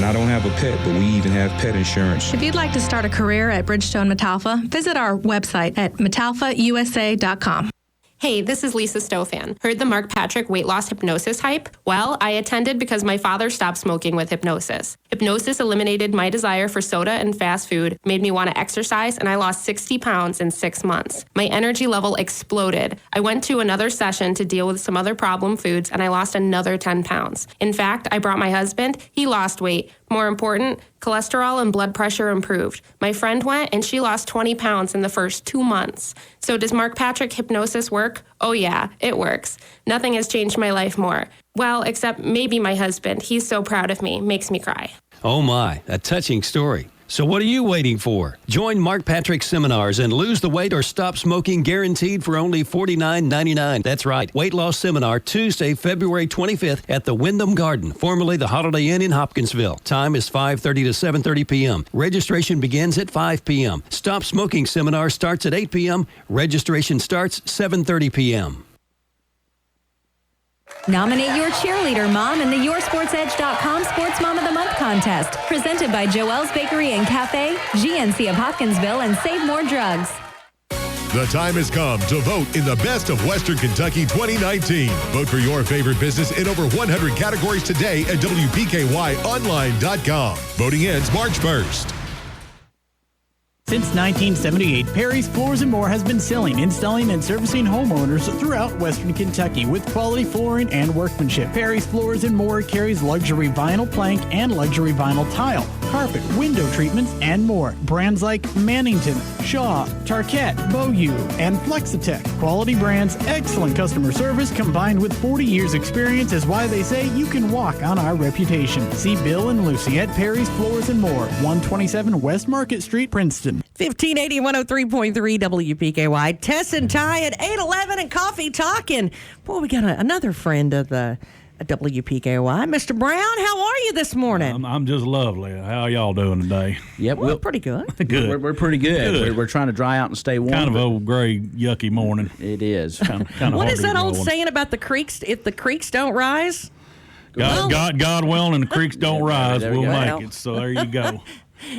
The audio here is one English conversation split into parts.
And I don't have a pet, but we even have pet insurance. If you'd like to start a career at Bridgestone Metalfa, visit our website at metalfausa.com. Hey, this is Lisa Stofan. Heard the Mark Patrick weight loss hypnosis hype? Well, I attended because my father stopped smoking with hypnosis. Hypnosis eliminated my desire for soda and fast food, made me want to exercise, and I lost 60 pounds in 6 months. My energy level exploded. I went to another session to deal with some other problem foods, and I lost another 10 pounds. In fact, I brought my husband. He lost weight. More important, cholesterol and blood pressure improved. My friend went and she lost 20 pounds in the first 2 months. So does Mark Patrick hypnosis work? Oh yeah, it works. Nothing has changed my life more. Well, except maybe my husband. He's so proud of me. Makes me cry. Oh my, a touching story. So what are you waiting for? Join Mark Patrick seminars and lose the weight or stop smoking guaranteed for only $49.99. That's right. Weight loss seminar Tuesday, February 25th at the Wyndham Garden, formerly the Holiday Inn in Hopkinsville. Time is 5:30 to 7:30 p.m. Registration begins at 5 p.m. Stop smoking seminar starts at 8 p.m. Registration starts 7:30 p.m. Nominate your cheerleader mom in the YourSportsEdge.com Sports Mom of the Month contest. Presented by Joelle's Bakery and Cafe, GNC of Hopkinsville, and Save More Drugs. The time has come to vote in the Best of Western Kentucky 2019. Vote for your favorite business in over 100 categories today at WPKYOnline.com. Voting ends March 1st. Since 1978, Perry's Floors & More has been selling, installing, and servicing homeowners throughout Western Kentucky with quality flooring and workmanship. Perry's Floors & More carries luxury vinyl plank and luxury vinyl tile, carpet, window treatments, and more. Brands like Mannington, Shaw, Tarkett, Beaulieu, and Flexitech. Quality brands, excellent customer service, combined with 40 years experience is why they say you can walk on our reputation. See Bill and Lucy at Perry's Floors & More, 127 West Market Street, Princeton. 1580 103.3 WPKY. Tess and Ty at 811 and Coffee Talking. Boy, we got another friend of the WPKY. Mr. Brown, how are you this morning? I'm just lovely. How y'all doing today? Yep, well, pretty good. Good. We're pretty good. We're trying to dry out and stay warm. Kind of old gray, yucky morning. It is. Kind of what is that old saying about the creeks? If the creeks don't rise? God willing and the creeks don't rise, there we'll we go. make it. So there you go.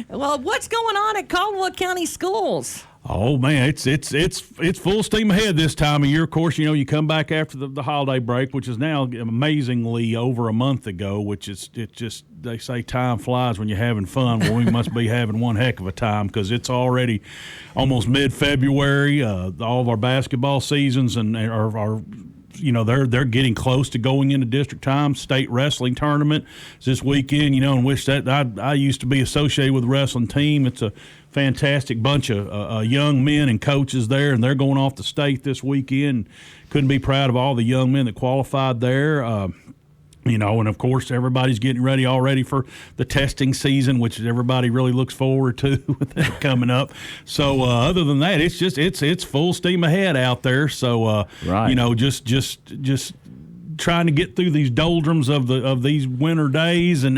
Well, what's going on at Caldwell County Schools? Oh man, it's full steam ahead this time of year. Of course, you come back after the holiday break, which is now amazingly over a month ago. Which is they say time flies when you're having fun. Well, we must be having one heck of a time because it's already almost mid-February. All of our basketball seasons and are they're getting close to going into district time. State wrestling tournament is this weekend, and wish that I used to be associated with the wrestling team. It's a fantastic bunch of young men and coaches there, and they're going off the state this weekend. Couldn't be proud of all the young men that qualified there. And of course, everybody's getting ready already for the testing season, which everybody really looks forward to with that coming up. So other than that, it's full steam ahead out there. So right. Just trying to get through these doldrums of these winter days, and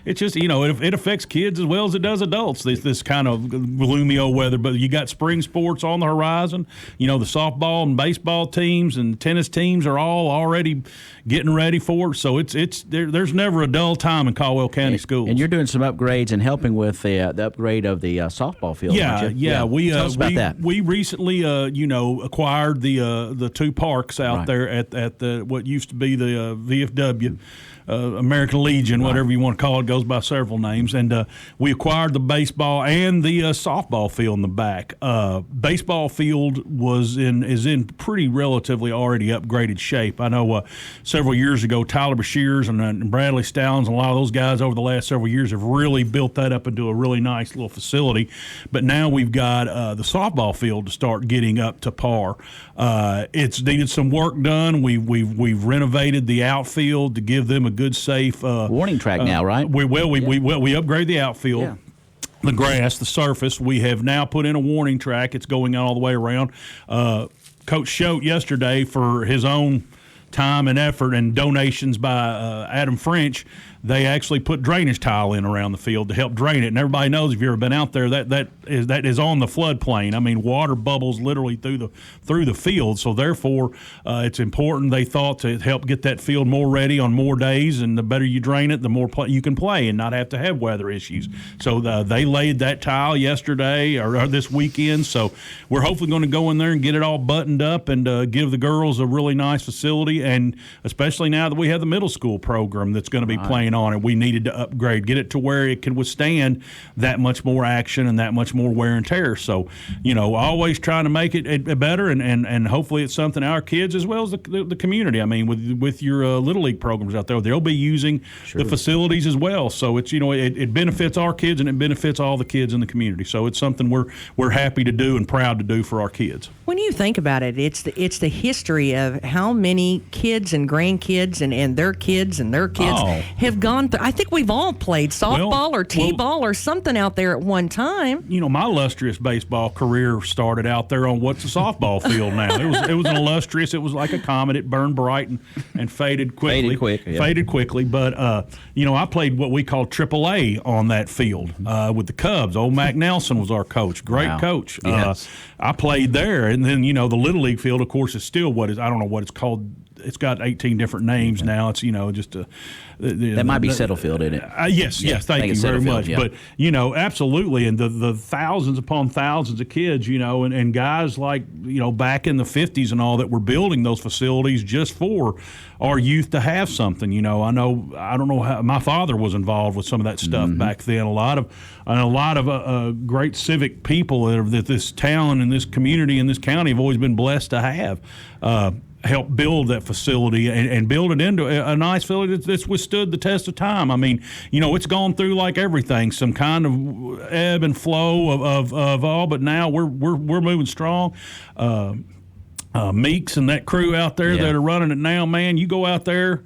it's just it affects kids as well as it does adults. This kind of gloomy old weather, but you got spring sports on the horizon. The softball and baseball teams and tennis teams are all already getting ready for it. So there's never a dull time in Caldwell County schools. And you're doing some upgrades and helping with the upgrade of the softball field. Yeah. Tell us about that. We recently acquired the two parks out there at the what used to be the VFW. American Legion, whatever you want to call it, goes by several names. And we acquired the baseball and the softball field in the back. Baseball field is in pretty relatively already upgraded shape. I know several years ago, Tyler Bashears and Bradley Stallings and a lot of those guys over the last several years have really built that up into a really nice little facility. But now we've got the softball field to start getting up to par. It's needed some work done. We've renovated the outfield to give them a good, safe warning track now, right? We upgraded the outfield. Yeah. The grass, the surface. We have now put in a warning track. It's going all the way around. Coach Schote yesterday, for his own time and effort and donations by Adam French, they actually put drainage tile in around the field to help drain it. And everybody knows, if you've ever been out there, that is on the floodplain. I mean, water bubbles literally through the field. So therefore, it's important, they thought, to help get that field more ready on more days. And the better you drain it, the more you can play and not have to have weather issues. So they laid that tile yesterday or this weekend. So we're hopefully going to go in there and get it all buttoned up and give the girls a really nice facility. And especially now that we have the middle school program that's going to be playing on it, we needed to upgrade, get it to where it can withstand that much more action and that much more wear and tear. So, always trying to make it better, and hopefully it's something our kids as well as the community. I mean, with your Little League programs out there, they'll be using the facilities as well. So it's it benefits our kids and it benefits all the kids in the community. So it's something we're happy to do and proud to do for our kids. When you think about it, it's the history of how many kids and grandkids and their kids and their kids have gone through. I think we've all played softball or t-ball or something out there at one time. My illustrious baseball career started out there on what's a softball field now. It was an illustrious. It was like a comet. It burned bright and faded quickly. Faded quickly. But I played what we call AAA on that field with the Cubs. Old Mac Nelson was our coach. Great coach. Yes. I played there, and then the Little League field, of course, is still I don't know what it's called. It's got 18 different names now. It's just a. That might be Settlefield, isn't it? Yes. Thank you very much. Yeah. But absolutely, and the thousands upon thousands of kids, and guys like back in the 50s and all that were building those facilities just for our youth to have something. I don't know how my father was involved with some of that stuff back then. A lot of great civic people that this town and this community and this county have always been blessed to have. Help build that facility and build it into a nice facility that's withstood the test of time. I mean, it's gone through like everything, some kind of ebb and flow of all, but now we're moving strong. Meeks and that crew out there that are running it now, man, you go out there.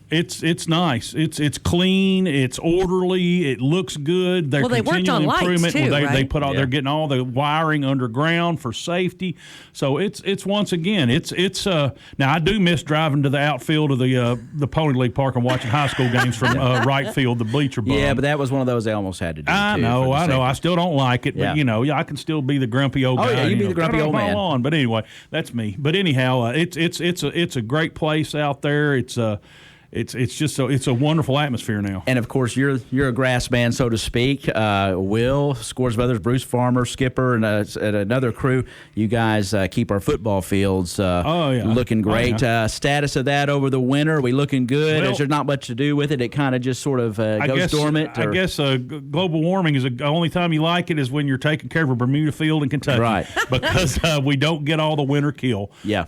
It's nice. It's clean. It's orderly. It looks good. They're they worked on lights too, right? They put all. They're getting all the wiring underground for safety. So it's once again it's now I do miss driving to the outfield of the Pony League Park and watching high school games from right field, the bleacher bum. Yeah, but that was one of those they almost had to do. I know. I still don't like it, but I can still be the grumpy old guy. Oh yeah, you be the grumpy old man. On. But anyway, that's me. But anyhow, it's a great place out there. It's a wonderful atmosphere now. And of course, you're a grass man, so to speak. Will, Scores Brothers, Bruce Farmer, Skipper, and another crew. You guys keep our football fields looking great. Status of that over the winter, are we looking good? Is there not much to do with it? It kind of just sort of goes dormant? I guess global warming is the only time you like it is when you're taking care of a Bermuda field in Kentucky. Right. Because we don't get all the winter kill. Yeah.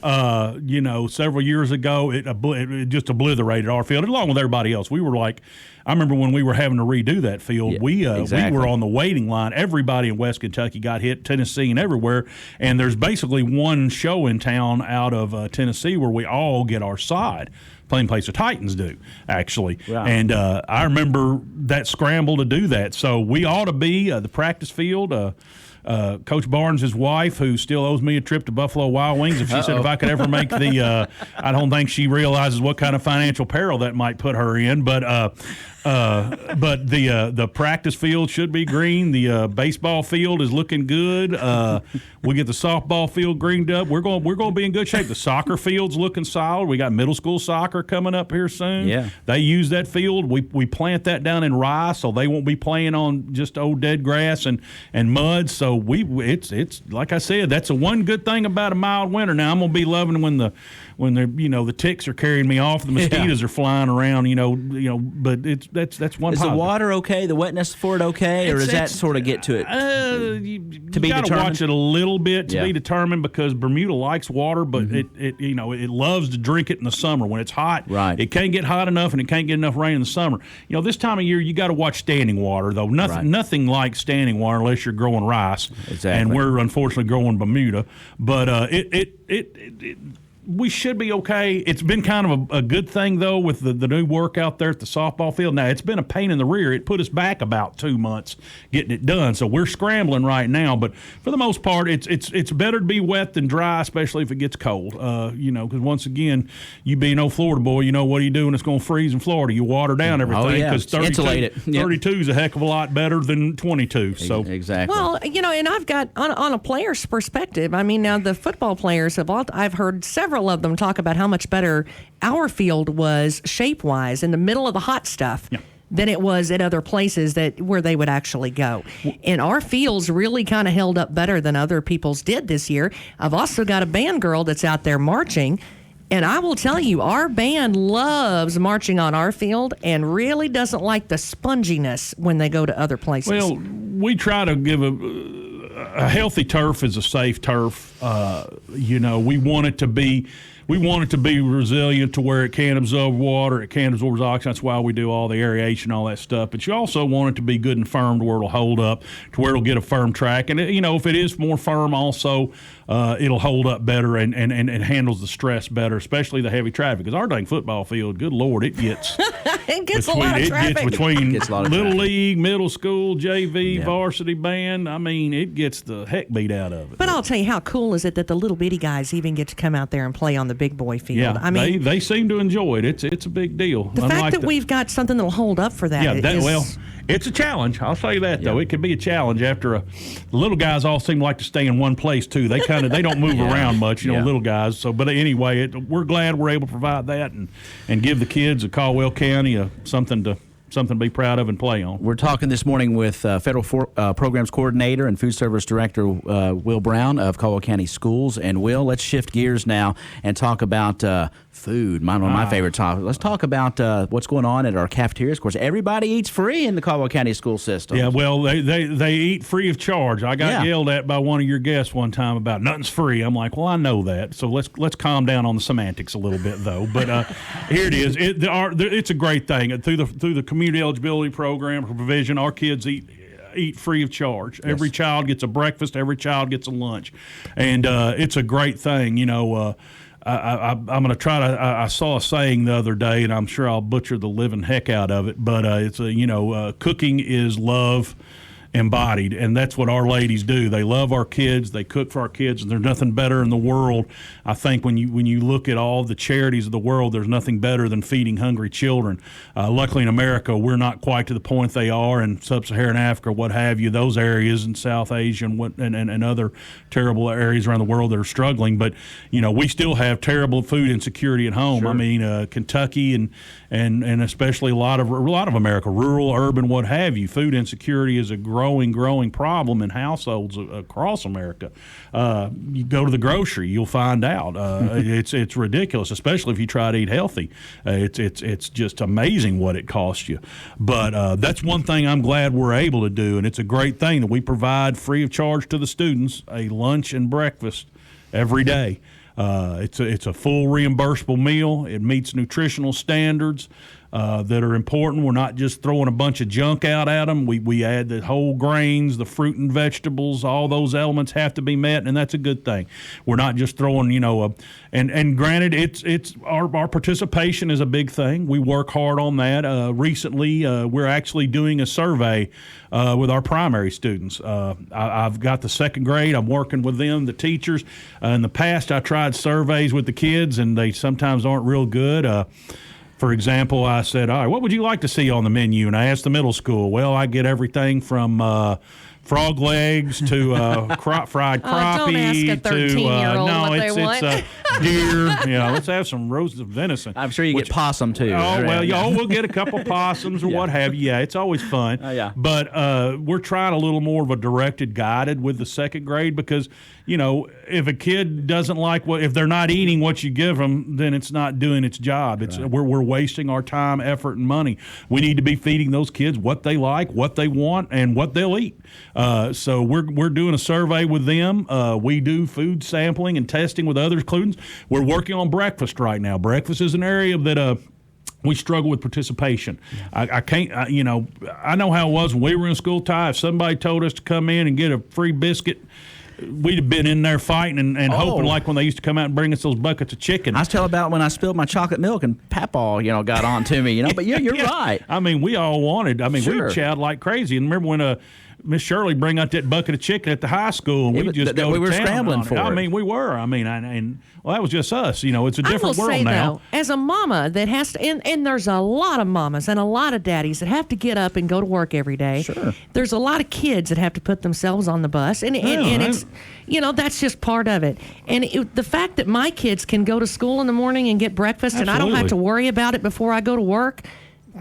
Several years ago, it just obliterated our field along with everybody else. We were like, I remember when we were having to redo that field, we were on the waiting line. Everybody in West Kentucky got hit, Tennessee and everywhere. And there's basically one show in town out of Tennessee where we all get our side. Plain Place of Titans do, actually. Right. And I remember that scramble to do that. So we ought to be the practice field. Coach Barnes' wife, who still owes me a trip to Buffalo Wild Wings, if she said if I could ever make I don't think she realizes what kind of financial peril that might put her in. But the practice field should be green. The baseball field is looking good. We get the softball field greened up. We're going to be in good shape. The soccer field's looking solid. We got middle school soccer coming up here soon. Yeah. They use that field. We plant that down in rye, so they won't be playing on just old dead grass and mud. So it's like I said, that's the one good thing about a mild winter. Now I'm gonna be loving when the ticks are carrying me off, the mosquitoes are flying around, but that's one. Is positive. The water okay? The wetness for it okay, or does that sort of get to it? You gotta watch it a little bit to be determined, because Bermuda likes water, but it loves to drink it in the summer when it's hot. Right. It can't get hot enough, and it can't get enough rain in the summer. This time of year you got to watch standing water though. Nothing like standing water unless you're growing rice. Exactly. And we're unfortunately growing Bermuda, but we should be okay. It's been kind of a good thing, though, with the new work out there at the softball field. Now, it's been a pain in the rear. It put us back about 2 months getting it done. So we're scrambling right now. But for the most part, it's better to be wet than dry, especially if it gets cold. Because once again, you being old Florida boy, what do you do when it's going to freeze in Florida? You water down everything because 32 is a heck of a lot better than 22. So exactly. Well, and I've got on a player's perspective. I mean, now the football players I've heard several of them talk about how much better our field was shape-wise in the middle of the hot stuff than it was at other places where they would actually go. And our fields really kind of held up better than other people's did this year. I've also got a band girl that's out there marching, and I will tell you, our band loves marching on our field and really doesn't like the sponginess when they go to other places. Well, we try to give a healthy turf is a safe turf. We want it to be resilient to where it can absorb water, it can absorb oxygen. That's why we do all the aeration, all that stuff. But you also want it to be good and firm to where it'll hold up, to where it'll get a firm track. And if it is more firm, also it'll hold up better and handles the stress better, especially the heavy traffic. Because our dang football field, good Lord, it gets a lot of traffic. Between little league, middle school, JV, varsity band. I mean, it gets the heck beat out of it. But I'll tell you, how cool is it that the little bitty guys even get to come out there and play on the big boy field? Yeah, I mean, they seem to enjoy it. It's a big deal. The fact that we've got something that'll hold up for that. Yeah, it's a challenge. I'll say that though. It can be a challenge after the little guys all seem to like to stay in one place too. They don't move around much, little guys. So, but anyway, we're glad we're able to provide that and give the kids of Caldwell County something to be proud of and play on. We're talking this morning with Federal Programs Coordinator and Food Service Director Will Brown of Caldwell County Schools. And Will, let's shift gears now and talk about food, one of my favorite topics. Let's talk about what's going on at our cafeterias. Of course, everybody eats free in the Caldwell County school system. Yeah, well, they eat free of charge. I got yelled at by one of your guests one time about nothing's free. I'm like, well, I know that. So let's calm down on the semantics a little bit, though. But here it is. It's a great thing. Through the community eligibility program for provision, our kids eat free of charge. Yes. Every child gets a breakfast. Every child gets a lunch. And it's a great thing, I'm going to try to. I saw a saying the other day, and I'm sure I'll butcher the living heck out of it. But it's cooking is love embodied, and that's what our ladies do. They love our kids. They cook for our kids, and there's nothing better in the world. I think when you look at all the charities of the world, there's nothing better than feeding hungry children. Luckily in America, we're not quite to the point they are in sub-Saharan Africa, what have you, those areas in South Asia and other terrible areas around the world that are struggling. But we still have terrible food insecurity at home. Sure. I mean, Kentucky and especially a lot of America, rural, urban, what have you, food insecurity is a growing problem in households across America. You go to the grocery, you'll find out it's ridiculous, especially if you try to eat healthy. It's just amazing what it costs you. But that's one thing I'm glad we're able to do, and it's a great thing that we provide free of charge to the students a lunch and breakfast every day. It's a full reimbursable meal. It meets nutritional standards that are important. We're not just throwing a bunch of junk out at them. We add the whole grains, the fruit and vegetables. All those elements have to be met, and that's a good thing. We're not just throwing, and granted, it's our participation is a big thing. We work hard on that. Recently, we're actually doing a survey with our primary students. I've got the second grade. I'm working with them, the teachers. In the past, I tried surveys with the kids, and they sometimes aren't real good. For example, I said, all right, what would you like to see on the menu? And I asked the middle school. Well, I get everything from frog legs to fried crappie. Don't ask a 13-year-old what they want. It's deer. Let's have some roasted venison. I'm sure you get possum, too. Oh, well, we'll get a couple possums or what have you. Yeah, it's always fun. But we're trying a little more of a directed, guided with the second grade because, if a kid doesn't like if they're not eating what you give them, then it's not doing its job. We're wasting our time, effort, and money. We need to be feeding those kids what they like, what they want, and what they'll eat. So we're doing a survey with them. We do food sampling and testing with other students. We're working on breakfast right now. Breakfast is an area that we struggle with participation. I can't, I know how it was when we were in school, Ty. If somebody told us to come in and get a free biscuit we'd have been in there fighting and hoping, like when they used to come out and bring us those buckets of chicken. I was telling about when I spilled my chocolate milk and Papaw, got on to me, But you're right. I mean, we all wanted. I mean, we chowed like crazy. And remember when Miss Shirley bring out that bucket of chicken at the high school, and we just go we to were town scrambling on it. for it. I mean, we were. I mean, and that was just us. It's a different world say, now. Though, as a mama that has to, and there's a lot of mamas and a lot of daddies that have to get up and go to work every day. Sure. There's a lot of kids that have to put themselves on the bus, and it's, that's just part of it. And the fact that my kids can go to school in the morning and get breakfast, Absolutely. and I don't have to worry about it before I go to work.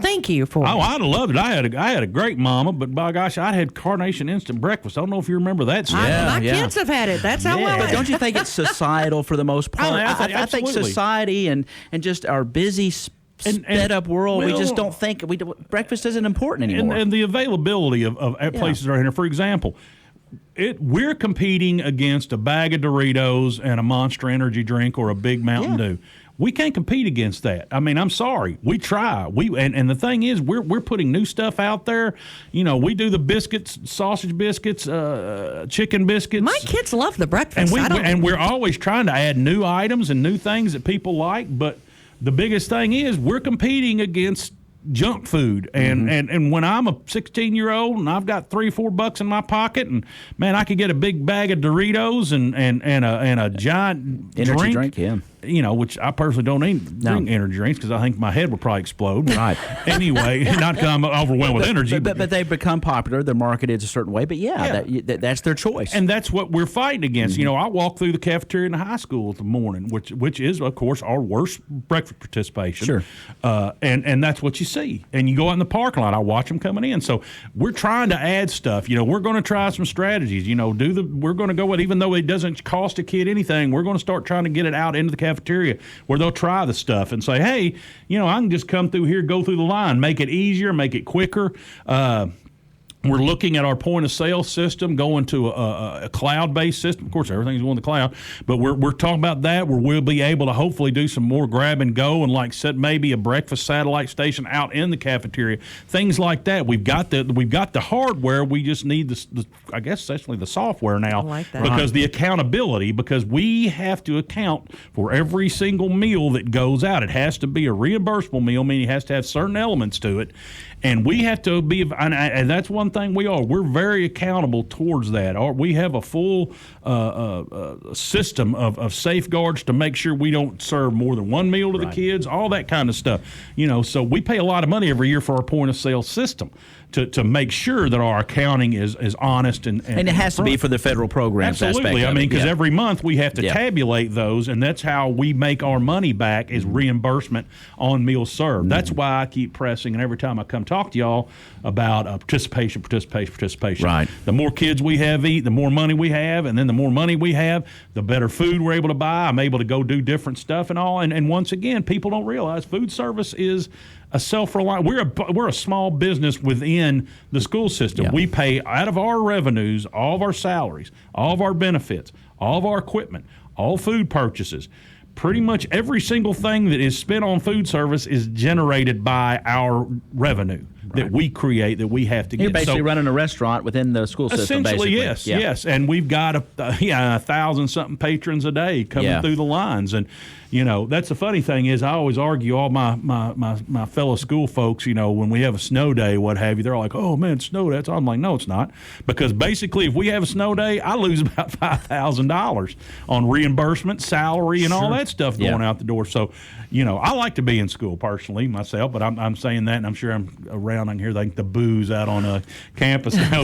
Thank you for it. Oh, I'd have loved it. I had a great mama, but by gosh, I had Carnation instant breakfast. I don't know if you remember that. My kids have had it. That's how well. But don't you think it's societal for the most part? I think society and just our busy, sped up world, we just don't think breakfast isn't important anymore. And the availability of places right here. For example, we're competing against a bag of Doritos and a Monster Energy drink or a Big Mountain Dew. We can't compete against that. I mean, I'm sorry. We try. And the thing is, we're putting new stuff out there. We do the biscuits, sausage biscuits, chicken biscuits. My kids love the breakfast. And we're always trying to add new items and new things that people like. But the biggest thing is we're competing against junk food, and when I'm a 16-year-old and I've got $3-4 in my pocket, and man, I could get a big bag of Doritos and a giant energy drink, which I personally don't drink energy drinks because I think my head would probably explode. Right. Anyway, not because I'm overwhelmed with energy. But they've become popular. They're marketed a certain way. But that's their choice. And that's what we're fighting against. I walk through the cafeteria in the high school in the morning, which is, of course, our worst breakfast participation. Sure. And that's what you see. And you go out in the parking lot. I watch them coming in. So we're trying to add stuff. We're going to try some strategies. We're going to go with, even though it doesn't cost a kid anything, we're going to start trying to get it out into the cafeteria where they'll try the stuff and say, hey, I can just come through here, go through the line, make it easier, make it quicker. We're looking at our point of sale system going to a cloud-based system. Of course, everything's going to the cloud, but we're talking about that where we'll be able to hopefully do some more grab and go and set maybe a breakfast satellite station out in the cafeteria, things like that. We've got the hardware. We just need the I guess essentially the software now, because the accountability, because we have to account for every single meal that goes out. It has to be a reimbursable meal, meaning it has to have certain elements to it. And we have to be, and that's one thing we're very accountable towards that. We have a full system of safeguards to make sure we don't serve more than one meal to the kids, all that kind of stuff. So we pay a lot of money every year for our point of sale system to make sure that our accounting is honest and it has to be for the federal programs. Absolutely. I mean, because every month we have to tabulate those, and that's how we make our money back is reimbursement on meals served. That's why I keep pressing, and every time I come talk to y'all about participation. Right. The more kids we have eat, the more money we have, and then the more money we have, the better food we're able to buy. I'm able to go do different stuff and all. And once again, people don't realize food service is a self-reliant. We're a small business within the school system. Yeah. We pay out of our revenues, all of our salaries, all of our benefits, all of our equipment, all food purchases. Pretty much every single thing that is spent on food service is generated by our revenue that we create, that we have to get. You're basically running a restaurant within the school system, essentially, basically. Yes. And we've got 1,000-something patrons a day coming through the lines. And, that's the funny thing is I always argue all my fellow school folks, when we have a snow day, what have you, they're like, oh, man, snow day. I'm like, no, it's not. Because basically if we have a snow day, I lose about $5,000 on reimbursement, salary, and all that stuff going out the door. So, I like to be in school personally myself, but I'm saying that, and I'm sure I'm around. I can hear the boos out on campus now.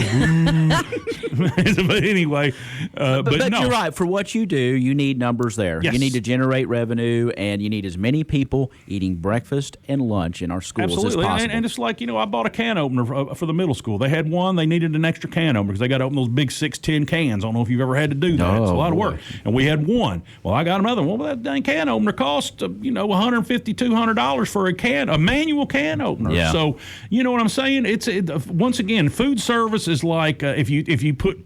But anyway, but no. You're right. For what you do, you need numbers there. Yes. You need to generate revenue, and you need as many people eating breakfast and lunch in our schools as possible. And it's like, I bought a can opener for the middle school. They had one. They needed an extra can opener because they got to open those big 6-10 cans. I don't know if you've ever had to do that. It's a lot of work. And we had one. Well, I got another one. Well, that dang can opener cost, $150, $200 for a manual can opener. Yeah. So, you know what I'm saying? Once again, food service is like if you put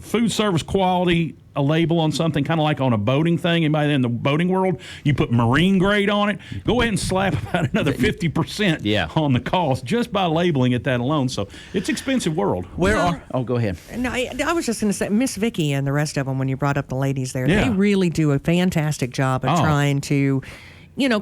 food service quality a label on something, kind of like on a boating thing. Anybody in the boating world, you put marine grade on it, go ahead and slap about another 50% on the cost just by labeling it that alone. So it's expensive world. Go ahead. No, I was just going to say, Miss Vicky and the rest of them, when you brought up the ladies there, Yeah. they really do a fantastic job of trying to,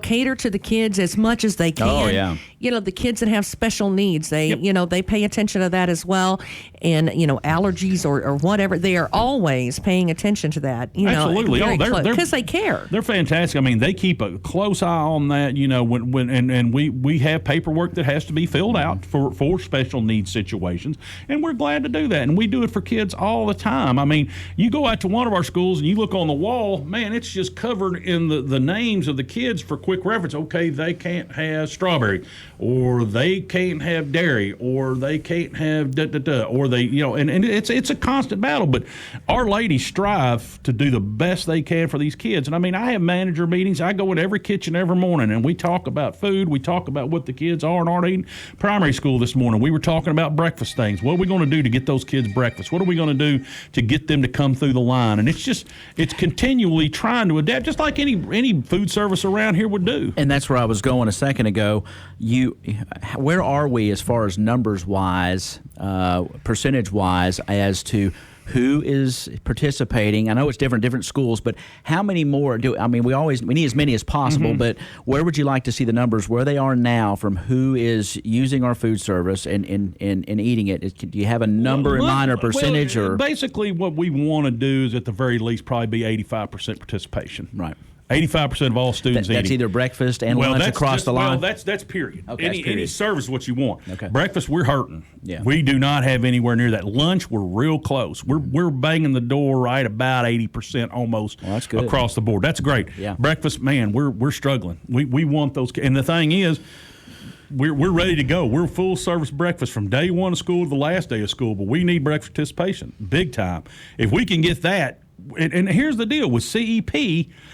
cater to the kids as much as they can. Oh, yeah. The kids that have special needs, they, they pay attention to that as well. And, allergies or whatever, they are always paying attention to that. Absolutely. Because they care. They're fantastic. I mean, they keep a close eye on that, and we have paperwork that has to be filled out for special needs situations. And we're glad to do that. And we do it for kids all the time. I mean, you go out to one of our schools and you look on the wall, man, it's just covered in the names of the kids for quick reference. Okay, they can't have strawberry, or they can't have dairy, or they can't have da-da-da, or they, and it's a constant battle. But our ladies strive to do the best they can for these kids. And I mean, I have manager meetings. I go in every kitchen every morning, and we talk about food. We talk about what the kids are and aren't eating. Primary school this morning, we were talking about breakfast things. What are we going to do to get those kids breakfast? What are we going to do to get them to come through the line? And it's continually trying to adapt, just like any food service around here would do. And that's where I was going a second ago. Where are we as far as numbers wise, percentage wise, as to who is participating? I know it's different schools, but how many more we need as many as possible, but where would you like to see the numbers where they are now from who is using our food service and eating it? Do you have a number in mind or percentage? Or basically what we want to do is at the very least probably be 85% participation. Right. 85% of all students that's eating. Either breakfast and lunch across the line? Well, that's period. Okay, any service what you want. Okay. Breakfast, we're hurting. Yeah. We do not have anywhere near that. Lunch, we're real close. We're banging the door right about 80% almost that's good. Across the board. That's great. Yeah. Breakfast, man, we're struggling. We want those. And the thing is, we're ready to go. We're full service breakfast from day one of school to the last day of school, but we need breakfast participation big time. If we can get that, and here's the deal with CEP,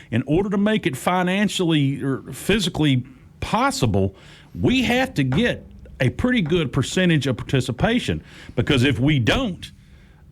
in order to make it financially or physically possible, we have to get a pretty good percentage of participation, because if we don't,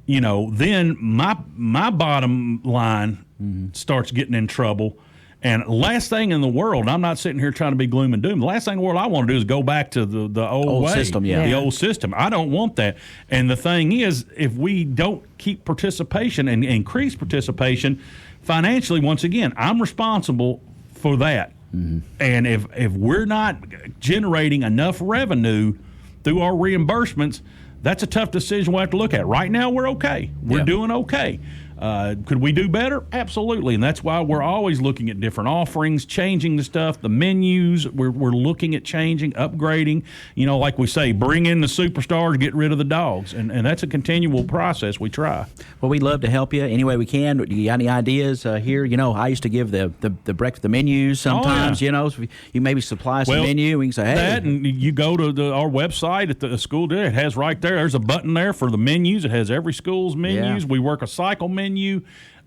then my bottom line starts getting in trouble. And last thing in the world, I'm not sitting here trying to be gloom and doom. The last thing in the world I want to do is go back to the old way, system, the old system. I don't want that. And the thing is, if we don't keep participation and increase participation financially, once again, I'm responsible for that. And if we're not generating enough revenue through our reimbursements, that's a tough decision we'll have to look at. Right now, we're okay. We're doing okay. Could we do better? Absolutely. And that's why we're always looking at different offerings, changing the stuff, the menus. We're looking at changing, upgrading. Like we say, bring in the superstars, get rid of the dogs. And that's a continual process we try. Well, we'd love to help you any way we can. Do you got any ideas here? I used to give the breakfast, the menus sometimes, so you maybe supply some menu. We can say, hey. That, and you go to our website at the school there. It has right there's a button there for the menus. It has every school's menus. Yeah. We work a cycle menu.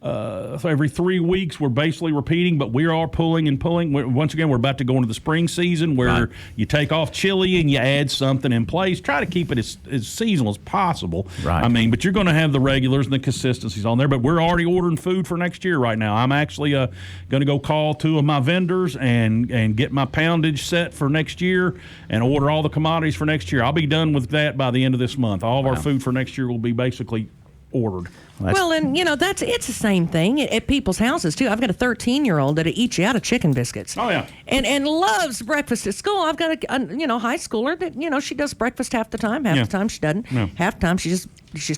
Every 3 weeks, we're basically repeating, but we are pulling. Once again, we're about to go into the spring season where you take off chili and you add something in place. Try to keep it as seasonal as possible. Right. I mean, but you're going to have the regulars and the consistencies on there. But we're already ordering food for next year right now. I'm actually going to go call 2 of my vendors and get my poundage set for next year and order all the commodities for next year. I'll be done with that by the end of this month. All of our food for next year will be basically ordered. Well, and it's the same thing at people's houses too. I've got a 13-year-old that eats you out of chicken biscuits. Oh yeah, and loves breakfast at school. I've got a high schooler that she does breakfast half the time. Half the time she doesn't. Yeah. Half the time she's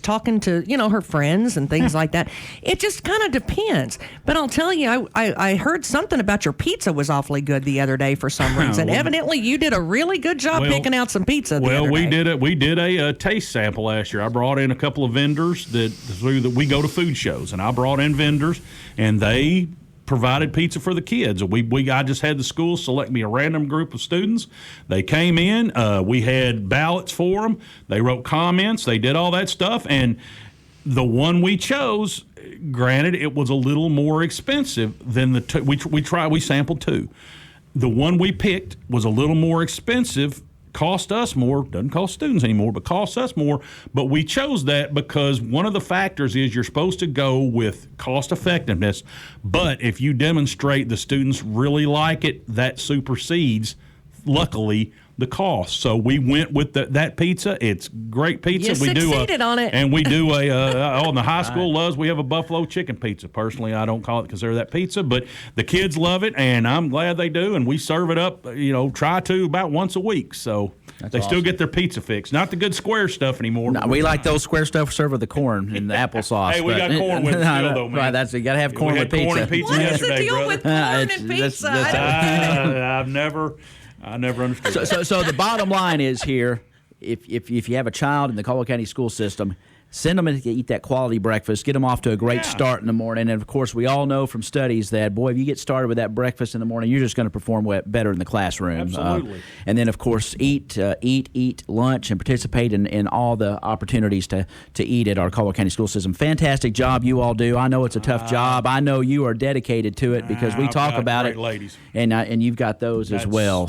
talking to her friends and things like that. It just kind of depends. But I'll tell you, I heard something about your pizza was awfully good the other day for some reason. Evidently, you did a really good job picking out some pizza. We did a taste sample last year. I brought in a couple of vendors that we go to food shows, and I brought in vendors, and they provided pizza for the kids. I just had the school select me a random group of students. They came in. We had ballots for them. They wrote comments. They did all that stuff, and the one we chose, granted, it was a little more expensive than the two. We sampled 2. The one we picked was a little more expensive cost us more, doesn't cost students anymore, but costs us more. But we chose that because one of the factors is you're supposed to go with cost effectiveness. But if you demonstrate the students really like it, that supersedes, luckily, the cost. So we went with that pizza. It's great pizza. You succeeded on it. And we do on the high school loves, we have a buffalo chicken pizza. Personally, I don't consider that pizza, but the kids love it, and I'm glad they do. And we serve it up, try to about once a week. So they still get their pizza fix. Not the good square stuff anymore. No, we like those square stuff served with the corn and the applesauce. Hey, we got corn with it still, though, man. Right, you got to have corn with pizza. Corn and pizza What yesterday, is the deal brother. with corn and pizza? I never understood that. So the bottom line is here, if you have a child in the Caldwell County school system, send them to eat that quality breakfast. Get them off to a great start in the morning. And, of course, we all know from studies that, boy, if you get started with that breakfast in the morning, you're just going to perform better in the classroom. Absolutely. And then, of course, eat lunch and participate in all the opportunities to eat at our Caldwell County school system. Fantastic job you all do. I know it's a tough job. I know you are dedicated to it because we talk about it. Ladies. And you've got those as well.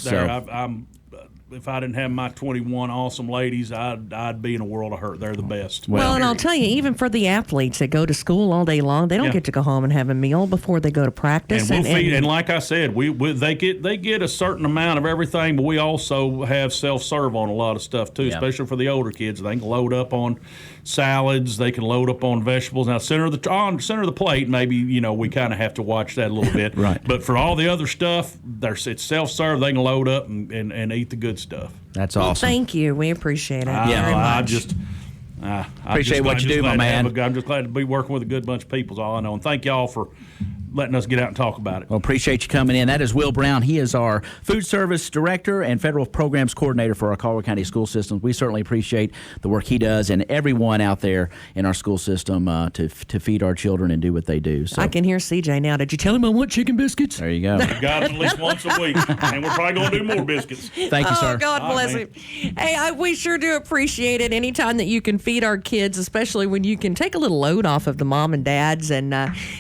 If I didn't have my 21 awesome ladies, I'd be in a world of hurt. They're the best. Well, and I'll tell you, even for the athletes that go to school all day long, they don't get to go home and have a meal before they go to practice. And we'll feed. And like I said, they get a certain amount of everything, but we also have self-serve on a lot of stuff too, especially for the older kids. They can load up on salads. They can load up on vegetables. Now, center of the plate, maybe we kind of have to watch that a little bit. Right. But for all the other stuff, it's self-serve. They can load up and eat the good stuff. That's awesome. Thank you. We appreciate it. I appreciate what you do, my man. I'm just glad to be working with a good bunch of people is all I know. And thank y'all for letting us get out and talk about it. Well, appreciate you coming in. That is Will Brown. He is our food service director and federal programs coordinator for our Caldwell County school systems. We certainly appreciate the work he does and everyone out there in our school system to feed our children and do what they do. So I can hear CJ now. Did you tell him I want chicken biscuits? There you go. We got them at least once a week, and we're probably going to do more biscuits. Thank you, sir. Oh, God bless him. Hey, we sure do appreciate it anytime that you can feed our kids, especially when you can take a little load off of the mom and dads and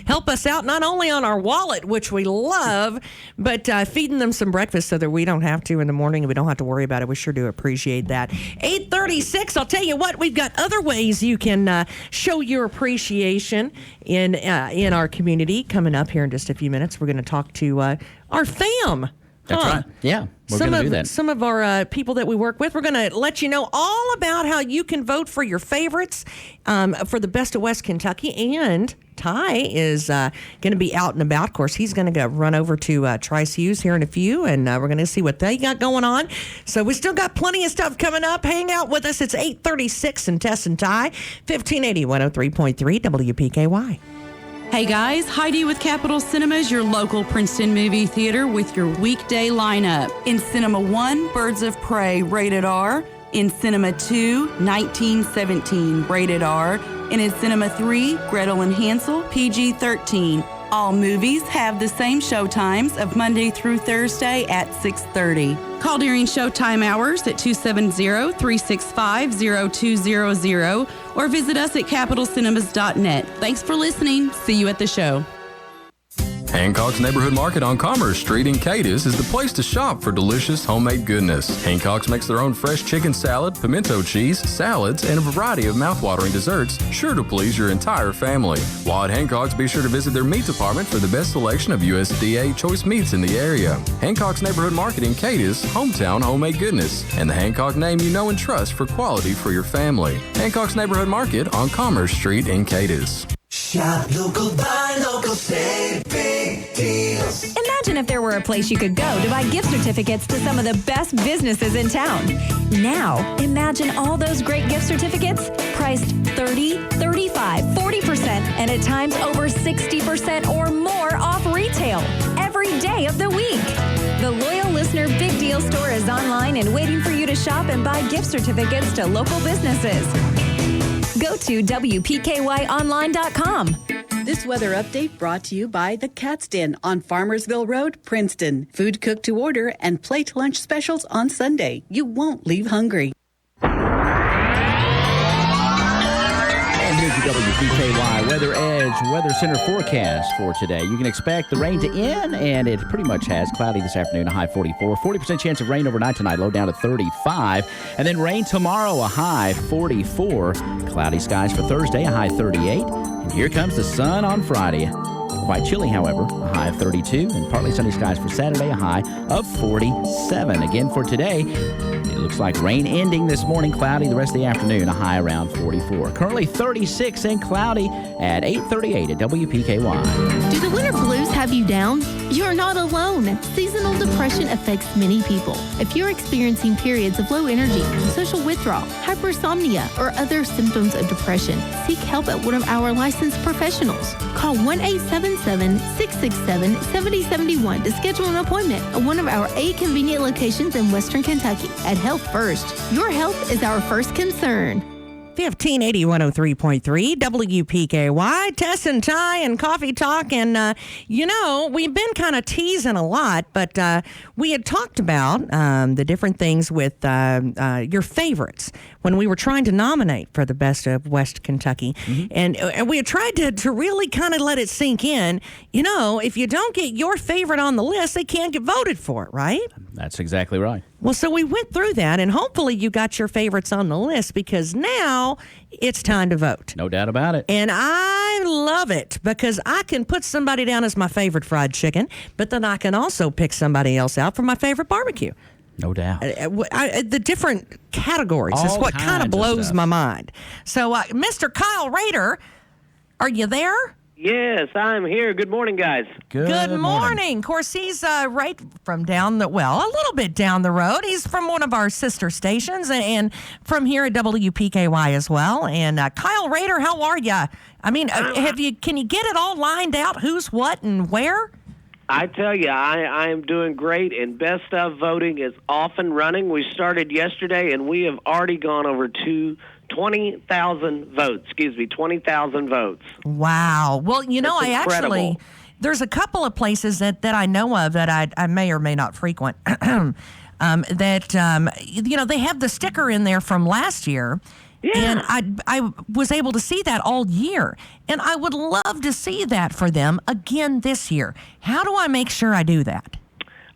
help us out not only on our wallet, which we love, but feeding them some breakfast so that we don't have to in the morning and we don't have to worry about it. We sure do appreciate that. 8:36, I'll tell you what, we've got other ways you can show your appreciation in our community. Coming up here in just a few minutes, we're going to talk to our fam. That's right. Yeah, we're going to do that. Some of our people that we work with, we're going to let you know all about how you can vote for your favorites for the Best of West Kentucky. And Ty is going to be out and about. Of course, he's going to go run over to Trice Hughes here in a few, and we're going to see what they got going on. So we still got plenty of stuff coming up. Hang out with us. It's 8:36 in Tess and Ty, 1580 103.3 WPKY. Hey guys, Heidi with Capitol Cinemas, your local Princeton movie theater with your weekday lineup. In Cinema 1, Birds of Prey, rated R. In Cinema 2, 1917, rated R. And in Cinema 3, Gretel and Hansel, PG-13. All movies have the same showtimes of Monday through Thursday at 6:30. Call during showtime hours at 270-365-0200 or visit us at capitalcinemas.net. Thanks for listening. See you at the show. Hancock's Neighborhood Market on Commerce Street in Cadiz is the place to shop for delicious homemade goodness. Hancock's makes their own fresh chicken salad, pimento cheese, salads, and a variety of mouthwatering desserts, sure to please your entire family. While at Hancock's, be sure to visit their meat department for the best selection of USDA choice meats in the area. Hancock's Neighborhood Market in Cadiz, hometown homemade goodness, and the Hancock name you know and trust for quality for your family. Hancock's Neighborhood Market on Commerce Street in Cadiz. Shop local, buy local, save big deals. Imagine if there were a place you could go to buy gift certificates to some of the best businesses in town. Now, imagine all those great gift certificates priced 30, 35, 40%, and at times over 60% or more off retail every day of the week. The Loyal Listener Big Deal Store is online and waiting for you to shop and buy gift certificates to local businesses. Go to WPKYonline.com. This weather update brought to you by The Cat's Den on Farmersville Road, Princeton. Food cooked to order and plate lunch specials on Sunday. You won't leave hungry. And here you go WPKY Weather Edge Weather Center forecast for today. You can expect the rain to end, and it pretty much has. Cloudy this afternoon, a high 44. 40% chance of rain overnight tonight, low down to 35. And then rain tomorrow, a high 44. Cloudy skies for Thursday, a high 38. And here comes the sun on Friday. Quite chilly, however, a high of 32, and partly sunny skies for Saturday, a high of 47. Again for today, it looks like rain ending this morning, cloudy the rest of the afternoon, a high around 44. Currently 36 and cloudy at 8:38 at WPKY. Do the winter blues have you down? You're not alone. Seasonal depression affects many people. If you're experiencing periods of low energy, social withdrawal, hypersomnia, or other symptoms of depression, seek help at one of our licensed professionals. Call 1-877-667-7071 to schedule an appointment at one of our 8 convenient locations in Western Kentucky. At Health First, your health is our first concern. 1580 103.3 WPKY, Tess and Ty and Coffee Talk. And, we've been kind of teasing a lot, but we had talked about the different things with your favorites when we were trying to nominate for the Best of West Kentucky. Mm-hmm. And we had tried to really kind of let it sink in. If you don't get your favorite on the list, they can't get voted for it, right? That's exactly right. Well, so we went through that, and hopefully you got your favorites on the list, because now it's time to vote. No doubt about it. And I love it, because I can put somebody down as my favorite fried chicken, but then I can also pick somebody else out for my favorite barbecue. No doubt. The different categories All is what kind of blows stuff. my mind. So, Mr. Kyle Rader, are you there? Yes, I'm here. Good morning, guys. Good morning. Of course, he's right from a little bit down the road. He's from one of our sister stations and from here at WPKY as well. And Kyle Rader, how are you? I mean, can you get it all lined out? Who's what and where? I tell you, I am doing great, and Best of voting is off and running. We started yesterday, and we have already gone over 20,000 votes. Wow. Well, there's a couple of places that I know of that I may or may not frequent they have the sticker in there from last year. Yeah. And I was able to see that all year. And I would love to see that for them again this year. How do I make sure I do that?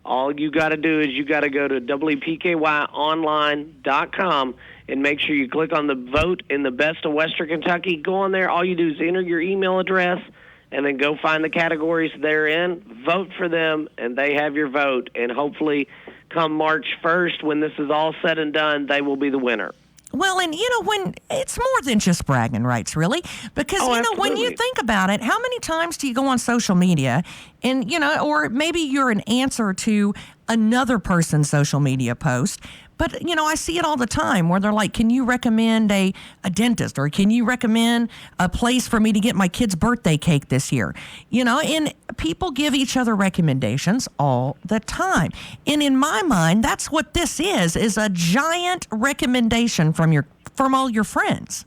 All you got to do is you got to go to WPKYonline.com and make sure you click on the vote in the Best of Western Kentucky. Go on there. All you do is enter your email address and then go find the categories they're in, vote for them, and they have your vote. And hopefully come March 1st, when this is all said and done, they will be the winner. Well, and when it's more than just bragging rights, really, because when you think about it, how many times do you go on social media and or maybe you're an answer to another person's social media post, but I see it all the time where they're like, can you recommend a dentist, or can you recommend a place for me to get my kid's birthday cake this year? And people give each other recommendations all the time. And in my mind, that's what this is a giant recommendation from all your friends.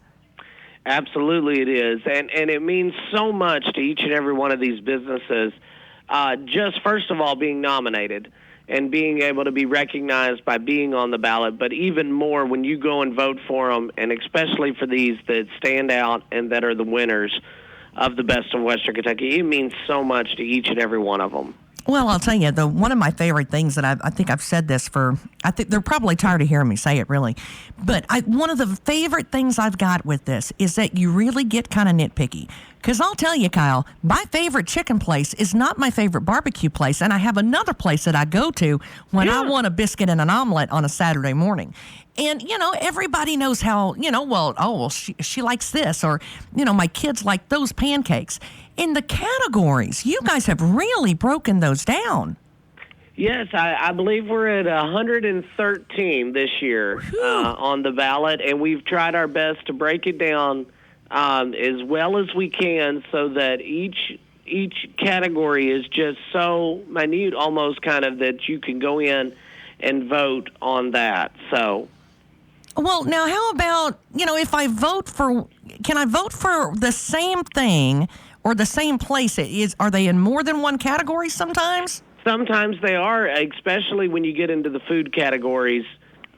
Absolutely it is. And it means so much to each and every one of these businesses, just first of all being nominated and being able to be recognized by being on the ballot, but even more when you go and vote for them, and especially for these that stand out and that are the winners of the Best of Western Kentucky. It means so much to each and every one of them. Well, I'll tell you, one of my favorite things that I think I've said this I think they're probably tired of hearing me say it, really. But one of the favorite things I've got with this is that you really get kind of nitpicky. Because I'll tell you, Kyle, my favorite chicken place is not my favorite barbecue place. And I have another place that I go to when I want a biscuit and an omelet on a Saturday morning. And, everybody knows how, she likes this, or, my kids like those pancakes. In the categories, you guys have really broken those down. Yes, I believe we're at 113 this year on the ballot, and we've tried our best to break it down as well as we can, so that each category is just so minute, almost kind of, that you can go in and vote on that. So, well, now how about if I can I vote for the same thing or the same place? Are they in more than one category sometimes? Sometimes they are, especially when you get into the food categories.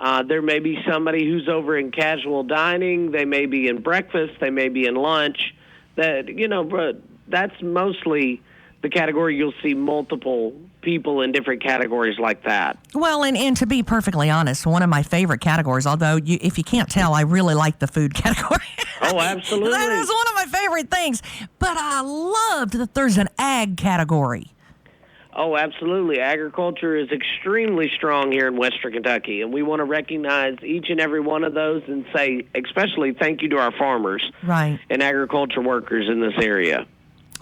There may be somebody who's over in casual dining. They may be in breakfast. They may be in lunch. That's mostly the category. You'll see multiple people in different categories like that. Well, and to be perfectly honest, one of my favorite categories, although if you can't tell, I really like the food category. Oh, absolutely. That is one of my favorite things. But I loved that there's an ag category. Oh, absolutely. Agriculture is extremely strong here in Western Kentucky, and we want to recognize each and every one of those and say especially thank you to our farmers and agriculture workers in this area.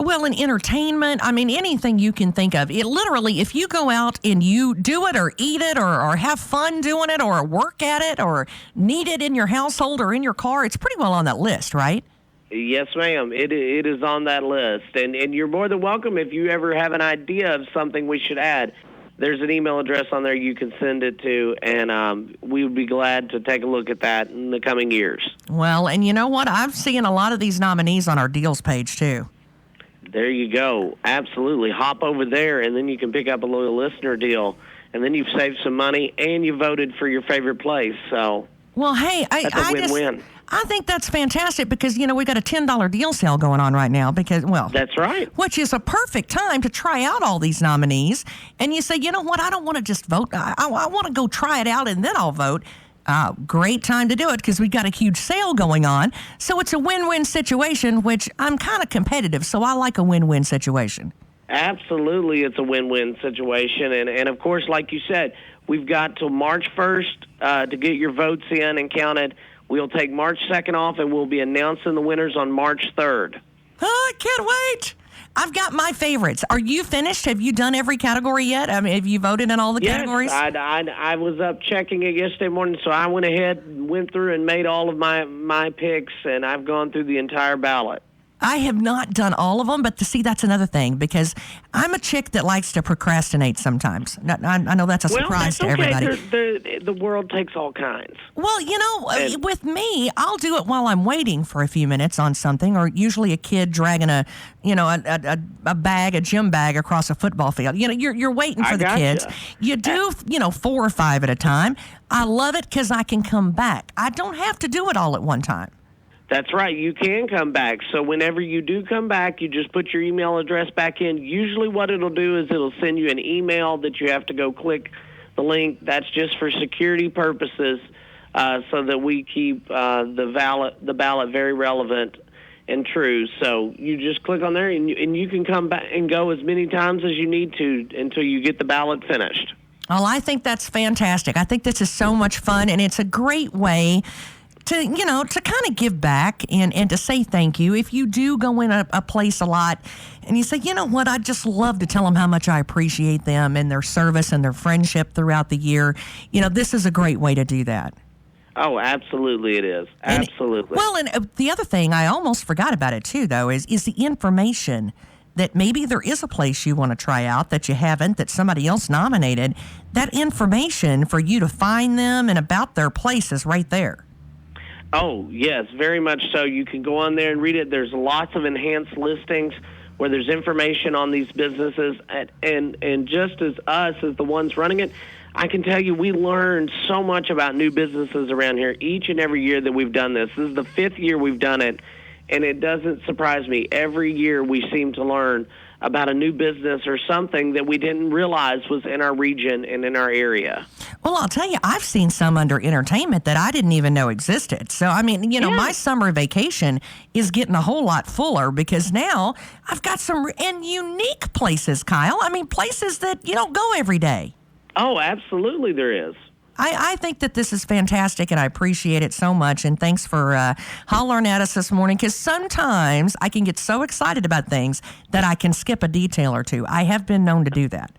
Well, in entertainment, I mean, anything you can think of. It literally, if you go out and you do it or eat it or have fun doing it or work at it or need it in your household or in your car, it's pretty well on that list, right? Yes, ma'am. It is on that list. And you're more than welcome if you ever have an idea of something we should add. There's an email address on there you can send it to, and we would be glad to take a look at that in the coming years. Well, and you know what? I've seen a lot of these nominees on our deals page, too. There you go. Absolutely. Hop over there, and then you can pick up a loyal listener deal, and then you've saved some money, and you voted for your favorite place. So, well, hey, that's a win-win. I think that's fantastic because, we got a $10 deal sale going on right now because, that's right. Which is a perfect time to try out all these nominees. And you say, you know what, I don't want to just vote. I want to go try it out and then I'll vote. Great time to do it because we've got a huge sale going on. So it's a win-win situation, which I'm kind of competitive, so I like a win-win situation. Absolutely, it's a win-win situation. And of course, like you said, we've got till March 1st to get your votes in and counted. We'll take March 2nd off, and we'll be announcing the winners on March 3rd. Oh, I can't wait. I've got my favorites. Are you finished? Have you done every category yet? I mean, have you voted in all the categories? I was up checking it yesterday morning, so I went ahead and went through and made all of my picks, and I've gone through the entire ballot. I have not done all of them, but that's another thing because I'm a chick that likes to procrastinate sometimes. I know that's a surprise to everybody. The world takes all kinds. Well, with me, I'll do it while I'm waiting for a few minutes on something, or usually a kid dragging a gym bag across a football field. You're waiting for the kids. You do, 4 or 5 at a time. I love it because I can come back. I don't have to do it all at one time. That's right. You can come back. So whenever you do come back, you just put your email address back in. Usually what it'll do is it'll send you an email that you have to go click the link. That's just for security purposes so that we keep the ballot very relevant and true. So you just click on there, and you can come back and go as many times as you need to until you get the ballot finished. Well, I think that's fantastic. I think this is so much fun, and it's a great way to kind of give back and to say thank you. If you do go in a place a lot and you say, you know what, I'd just love to tell them how much I appreciate them and their service and their friendship throughout the year, this is a great way to do that. Oh, absolutely it is. Absolutely. And the other thing, I almost forgot about it too, though, is the information that maybe there is a place you want to try out that you haven't, that somebody else nominated. That information for you to find them and about their place is right there. Oh, yes, very much so. You can go on there and read it. There's lots of enhanced listings where there's information on these businesses. And just as us, as the ones running it, I can tell you we learned so much about new businesses around here each and every year that we've done this. This is the 5th year we've done it, and it doesn't surprise me. Every year we seem to learn about a new business or something that we didn't realize was in our region and in our area. Well, I'll tell you, I've seen some under entertainment that I didn't even know existed. So, I mean, my summer vacation is getting a whole lot fuller because now I've got some unique places, Kyle. I mean, places that you don't go every day. Oh, absolutely there is. I think that this is fantastic, and I appreciate it so much. And thanks for hollering at us this morning, because sometimes I can get so excited about things that I can skip a detail or two. I have been known to do that.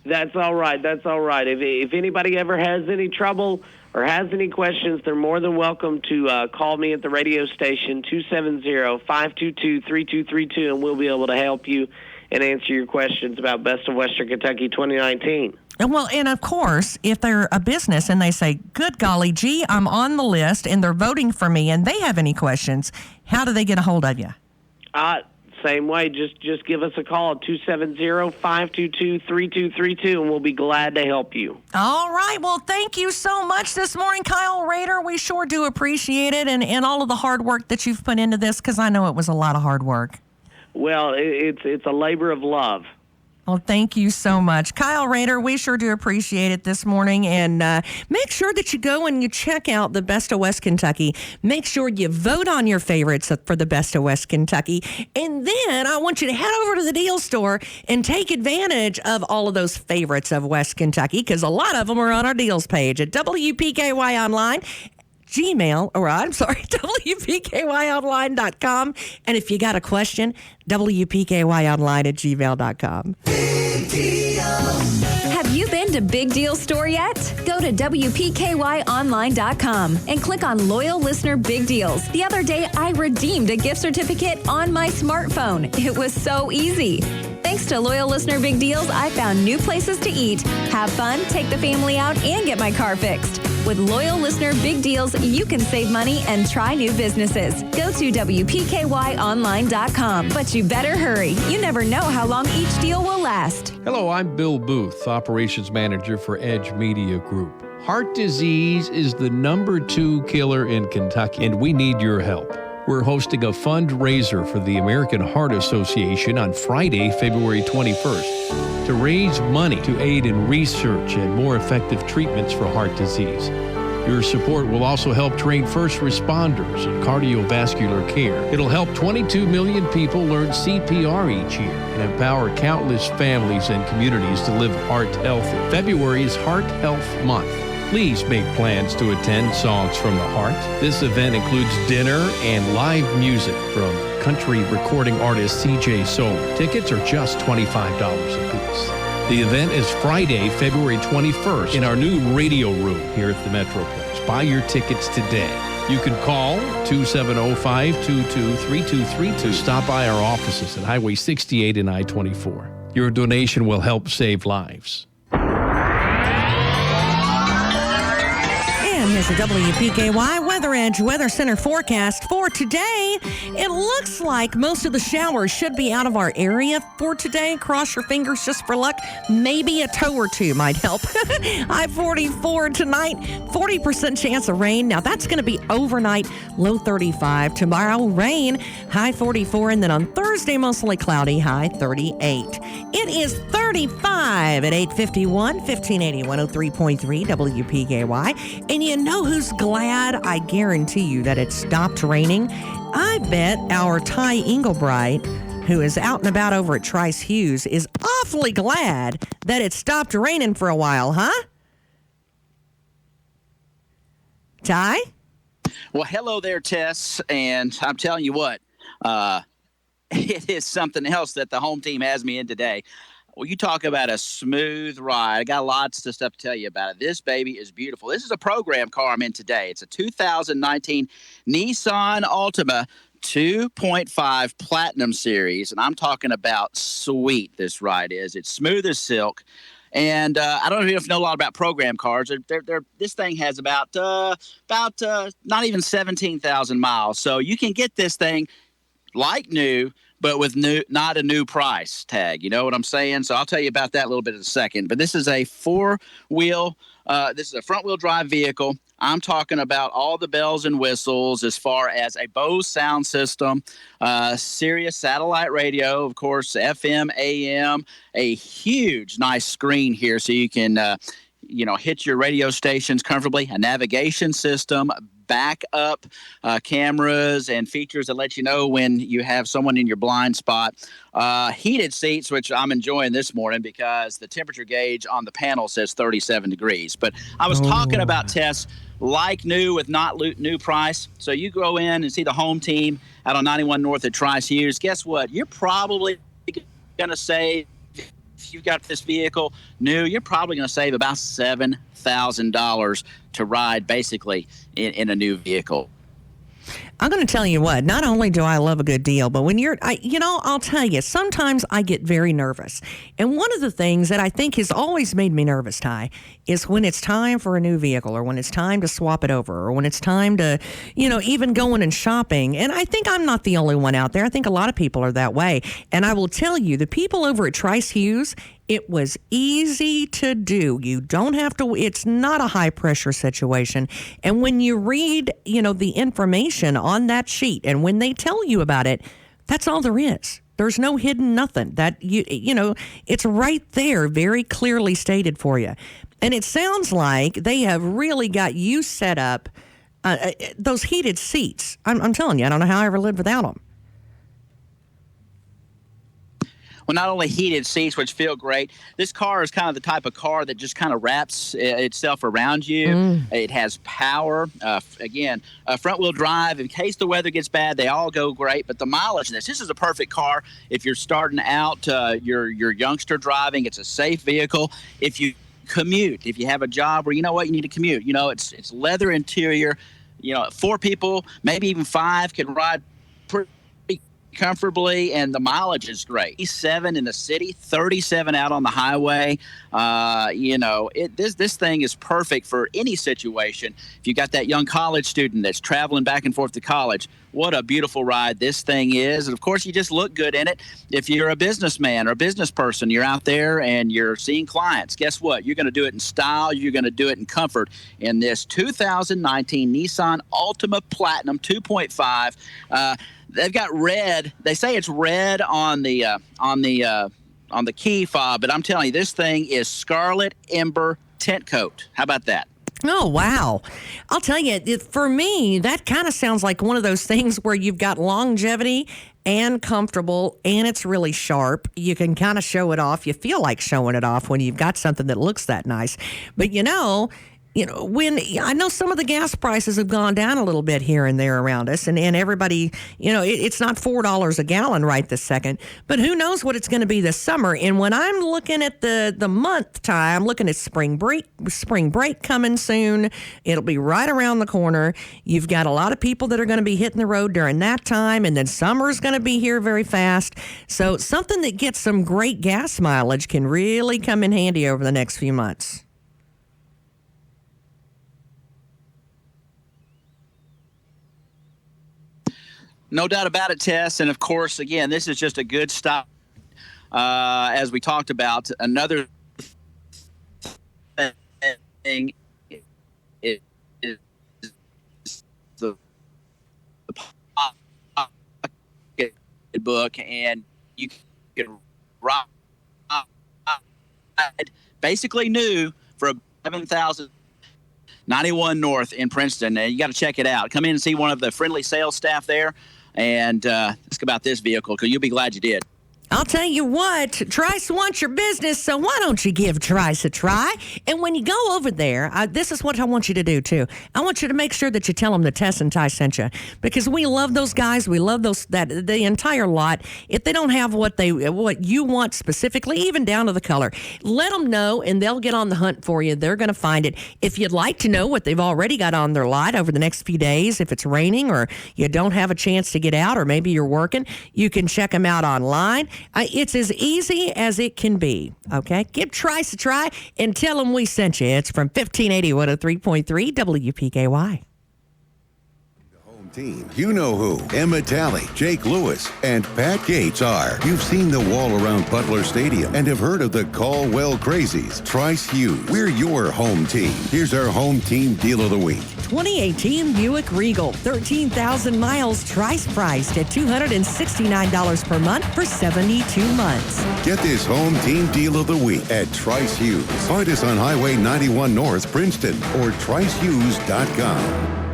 That's all right. That's all right. If anybody ever has any trouble or has any questions, they're more than welcome to call me at the radio station, 270-522-3232, and we'll be able to help you and answer your questions about Best of Western Kentucky 2019. Well, and of course, if they're a business and they say, good golly gee, I'm on the list and they're voting for me and they have any questions, how do they get a hold of you? same way. Just give us a call at 270-522-3232, and we'll be glad to help you. All right. Well, thank you so much this morning, Kyle Rader. We sure do appreciate it and all of the hard work that you've put into this, because I know it was a lot of hard work. Well, it's a labor of love. Well, thank you so much. Kyle Rader, we sure do appreciate it this morning. And make sure that you go and you check out the Best of West Kentucky. Make sure you vote on your favorites for the Best of West Kentucky. And then I want you to head over to the deal store and take advantage of all of those favorites of West Kentucky, because a lot of them are on our deals page at WPKY Online. WPKYonline.com. And if you got a question, WPKYonline@gmail.com. Have you been to Big Deal Store yet? Go to WPKYonline.com and click on Loyal Listener Big Deals. The other day, I redeemed a gift certificate on my smartphone. It was so easy. Thanks to Loyal Listener Big Deals, I found new places to eat, have fun, take the family out, and get my car fixed. With Loyal Listener Big Deals, you can save money and try new businesses. Go to WPKYonline.com, but you better hurry. You never know how long each deal will last. Hello, I'm Bill Booth, Operations Manager for Edge Media Group. Heart disease is the #2 killer in Kentucky, and we need your help. We're hosting a fundraiser for the American Heart Association on Friday, February 21st, to raise money to aid in research and more effective treatments for heart disease. Your support will also help train first responders in cardiovascular care. It'll help 22 million people learn CPR each year and empower countless families and communities to live heart healthy. February is Heart Health Month. Please make plans to attend Songs from the Heart. This event includes dinner and live music from country recording artist CJ Solar. Tickets are just $25 apiece. The event is Friday, February 21st in our new radio room here at the Metroplex. Buy your tickets today. You can call 270-522-3232. Stop by our offices at Highway 68 and I-24. Your donation will help save lives. And here's the WPKY Weather Edge Weather Center forecast for today. It looks like most of the showers should be out of our area for today. Cross your fingers just for luck. Maybe a toe or two might help. High 44 tonight, 40% chance of rain. Now that's going to be overnight, low 35. Tomorrow, rain, high 44. And then on Thursday, mostly cloudy, high 38. It is 35 at 8:51, 1580, 103.3 WPKY. And you know who's glad? I guarantee you that it stopped raining. I bet our Ty Englebright, who is out and about over at Trice Hughes, is awfully glad that it stopped raining for a while, huh? Ty? Well, hello there, Tess. And I'm telling you what, it is something else that the home team has me in today. Well, you talk about a smooth ride. I got lots of stuff to tell you about it. This baby is beautiful. This is a program car I'm in today. It's a 2019 Nissan Altima 2.5 Platinum Series, and I'm talking about sweet this ride is. It's smooth as silk. And I don't know if you know a lot about program cars. This thing has about not even 17,000 miles. So you can get this thing like new, but with not a new price tag. You know what I'm saying? So I'll tell you about that a little bit in a second. But this is a four-wheel, this is a front-wheel drive vehicle. I'm talking about all the bells and whistles as far as a Bose sound system, Sirius satellite radio, of course, FM, AM, a huge, nice screen here so you can, hit your radio stations comfortably, a navigation system, backup cameras and features that let you know when you have someone in your blind spot. Heated seats, which I'm enjoying this morning because the temperature gauge on the panel says 37 degrees. But I was talking about tests like new with not new price. So you go in and see the home team out on 91 North at Trice Hughes. Guess what? You're probably going to save, if you've got this vehicle new, you're probably going to save about $7,000 to ride basically in a new vehicle. I'm going to tell you what, not only do I love a good deal, but when I'll tell you, sometimes I get very nervous. And one of the things that I think has always made me nervous, Ty, is when it's time for a new vehicle or when it's time to swap it over or when it's time to, even going and shopping. And I think I'm not the only one out there. I think a lot of people are that way. And I will tell you, the people over at Trice Hughes, it was easy to do. You don't have to, it's not a high pressure situation. And when you read, the information on that sheet and when they tell you about it, that's all there is. There's no hidden nothing. That it's right there, very clearly stated for you. And it sounds like they have really got you set up, those heated seats. I'm telling you, I don't know how I ever lived without them. Well, not only heated seats, which feel great, this car is kind of the type of car that just kind of wraps itself around you. It has power. Front-wheel drive. In case the weather gets bad, they all go great. But the mileage in this is a perfect car if you're starting out, you're youngster driving. It's a safe vehicle. If you commute, if you have a job where you need to commute, it's leather interior. 4 people, maybe even 5 can ride pretty comfortably, and the mileage is great. 7 in the city, 37 out on the highway. This thing is perfect for any situation. If you got that young college student that's traveling back and forth to college, what a beautiful ride this thing is. And of course, you just look good in it. If you're a businessman or a business person, you're out there and you're seeing clients, guess what? You're going to do it in style. You're going to do it in comfort in this 2019 Nissan Altima Platinum 2.5. They've got red. They say it's red on the key fob, but I'm telling you, this thing is Scarlet Ember tint coat. How about that? Oh, wow. I'll tell you, for me, that kind of sounds like one of those things where you've got longevity and comfortable, and it's really sharp. You can kind of show it off. You feel like showing it off when you've got something that looks that nice. But when I know some of the gas prices have gone down a little bit here and there around us, and everybody, it's not $4 a gallon right this second, but who knows what it's going to be this summer. And when I'm looking at the month time, I'm looking at spring break coming soon. It'll be right around the corner. You've got a lot of people that are going to be hitting the road during that time, and then summer's going to be here very fast. So something that gets some great gas mileage can really come in handy over the next few months. No doubt about it, Tess. And of course, again, this is just a good stop. As we talked about, another thing is the pocketbook, and you can ride basically new for $11,091 North in Princeton. And you got to check it out. Come in and see one of the friendly sales staff there and ask about this vehicle, because you'll be glad you did. I'll tell you what, Trice wants your business, so why don't you give Trice a try? And when you go over there, this is what I want you to do, too. I want you to make sure that you tell them that Tess and Ty sent you, because we love those guys. We love the entire lot. If they don't have what you want specifically, even down to the color, let them know, and they'll get on the hunt for you. They're going to find it. If you'd like to know what they've already got on their lot over the next few days, if it's raining or you don't have a chance to get out, or maybe you're working, you can check them out online. It's as easy as it can be, okay? Give Trice a try and tell them we sent you. It's from 1580 103.3 WPKY. Team. You know who Emma Talley, Jake Lewis, and Pat Gates are. You've seen the wall around Butler Stadium and have heard of the Caldwell Crazies. Trice Hughes, we're your home team. Here's our home team deal of the week. 2018 Buick Regal, 13,000 miles, Trice priced at $269 per month for 72 months. Get this home team deal of the week at Trice Hughes. Find us on Highway 91 North, Princeton, or tricehughes.com.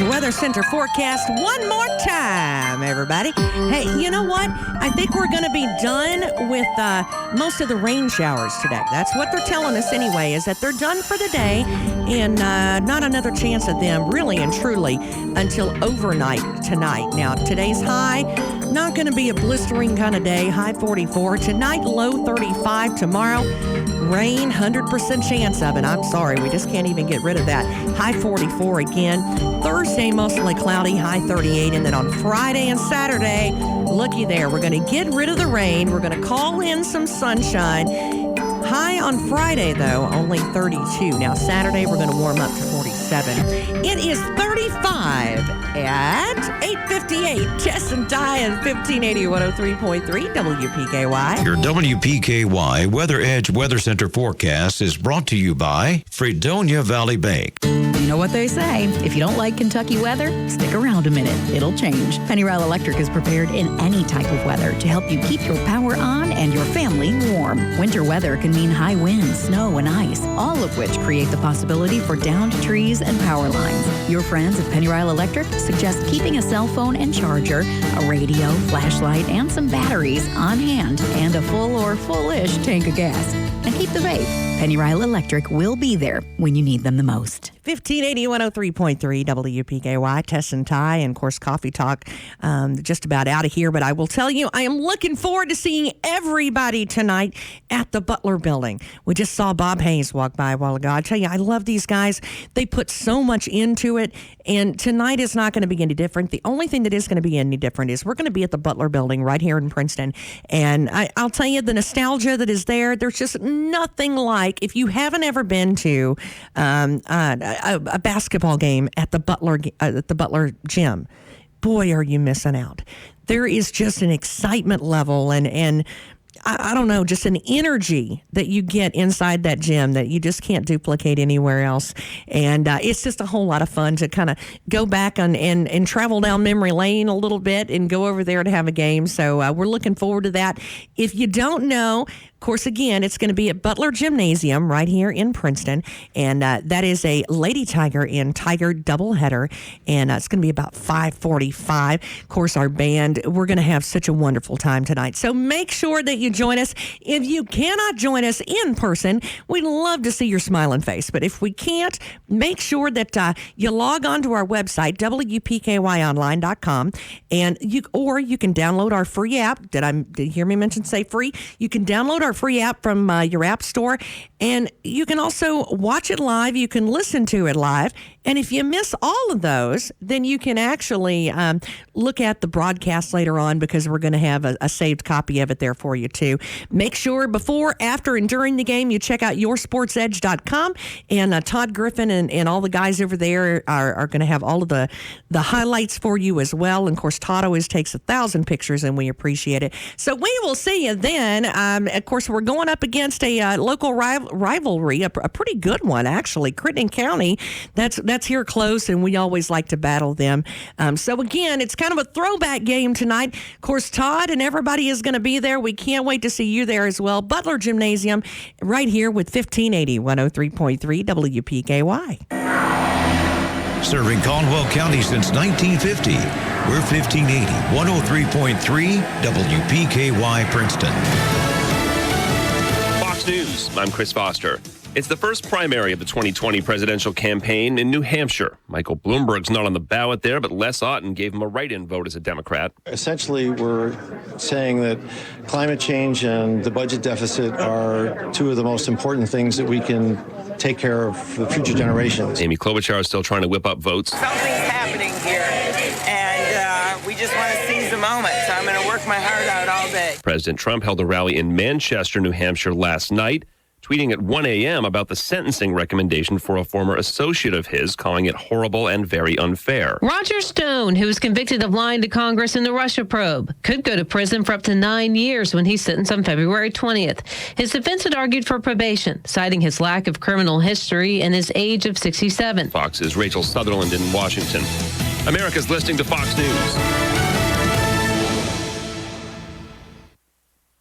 Weather Center forecast one more time, everybody. Hey, you know what? I think we're going to be done with most of the rain showers today. That's what they're telling us anyway, is that they're done for the day, and not another chance at them, really and truly, until overnight tonight. Now, today's high, Not going to be a blistering kind of day. High 44. Tonight, low 35. Tomorrow, rain, 100% chance of it. I'm sorry, we just can't even get rid of that. High 44 again. Thursday, mostly cloudy, high 38. And then on Friday and Saturday, looky there, we're going to get rid of the rain. We're going to call in some sunshine. High on Friday, though, only 32. Now, Saturday, we're going to warm up to 47. It is 35 at 8:58. Jess and Ty at 1580 103.3 WPKY. Your WPKY Weather Edge Weather Center forecast is brought to you by Fredonia Valley Bank. You know what they say. If you don't like Kentucky weather, stick around a minute. It'll change. Pennyrile Electric is prepared in any type of weather to help you keep your power on and your family warm. Winter weather can mean high winds, snow, and ice, all of which create the possibility for downed trees and power lines. Your friends at Pennyrile Electric suggest keeping a cell phone and charger, a radio, flashlight, and some batteries on hand, and a full or full-ish tank of gas. And keep the faith. Pennyrile Electric will be there when you need them the most. 1580 103.3 WPKY, Tess and Ty, and of course Coffee Talk. Just about out of here, but I will tell you, I am looking forward to seeing everybody tonight at the Butler Building. We just saw Bob Hayes walk by a while ago. I tell you, I love these guys. They put so much into it, and tonight is not going to be any different. The only thing that is going to be any different is we're going to be at the Butler Building right here in Princeton, and I'll tell you, the nostalgia that is there, there's just nothing like, if you haven't ever been to a basketball game at the Butler gym, boy, are you missing out. There is just an excitement level and I don't know, just an energy that you get inside that gym that you just can't duplicate anywhere else. And it's just a whole lot of fun to kind of go back and travel down memory lane a little bit and go over there to have a game. So we're looking forward to that. If you don't know, of course, again, it's going to be at Butler Gymnasium right here in Princeton. And that is a Lady Tiger and Tiger doubleheader. And it's going to be about 5:45. Of course, our band, we're going to have such a wonderful time tonight. So make sure that you join us. If you cannot join us in person, we'd love to see your smiling face. But if we can't, make sure that you log on to our website, WPKYonline.com, and you can download our free app. Did you hear me say free? You can download our free app from your app store, and you can also watch it live. You can listen to it live. And if you miss all of those, then you can actually look at the broadcast later on, because we're going to have a saved copy of it there for you too. Make sure before, after, and during the game, you check out yoursportsedge.com. And Todd Griffin and all the guys over there are going to have all of the highlights for you as well. And of course, Todd always takes 1,000 pictures, and we appreciate it. So we will see you then. Of course, we're going up against a local rivalry, a pretty good one, actually. Crittenden County, that's here close, and we always like to battle them. So again, it's kind of a throwback game tonight. Of course, Todd and everybody is going to be there. We can't wait to see you there as well. Butler Gymnasium right here with 1580 103.3 WPKY. Serving Caldwell County since 1950. We're 1580 103.3 WPKY Princeton. Fox News, I'm Chris Foster. It's the first primary of the 2020 presidential campaign in New Hampshire. Michael Bloomberg's not on the ballot there, but Les Otten gave him a write-in vote as a Democrat. Essentially, we're saying that climate change and the budget deficit are two of the most important things that we can take care of for future generations. Amy Klobuchar is still trying to whip up votes. Something's happening here, and we just want to seize the moment, so I'm going to work my heart out all day. President Trump held a rally in Manchester, New Hampshire last night, tweeting at 1 a.m. about the sentencing recommendation for a former associate of his, calling it horrible and very unfair. Roger Stone, who was convicted of lying to Congress in the Russia probe, could go to prison for up to 9 years when he's sentenced on February 20th. His defense had argued for probation, citing his lack of criminal history and his age of 67. Fox's Rachel Sutherland in Washington. America's listening to Fox News.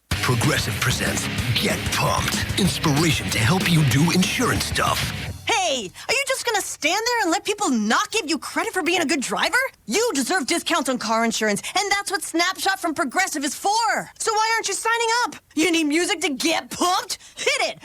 Progressive presents Get Pumped. Inspiration to help you do insurance stuff. Hey, are you just gonna stand there and let people not give you credit for being a good driver? You deserve discounts on car insurance, and that's what Snapshot from Progressive is for. So why aren't you signing up? You need music to get pumped? Hit it!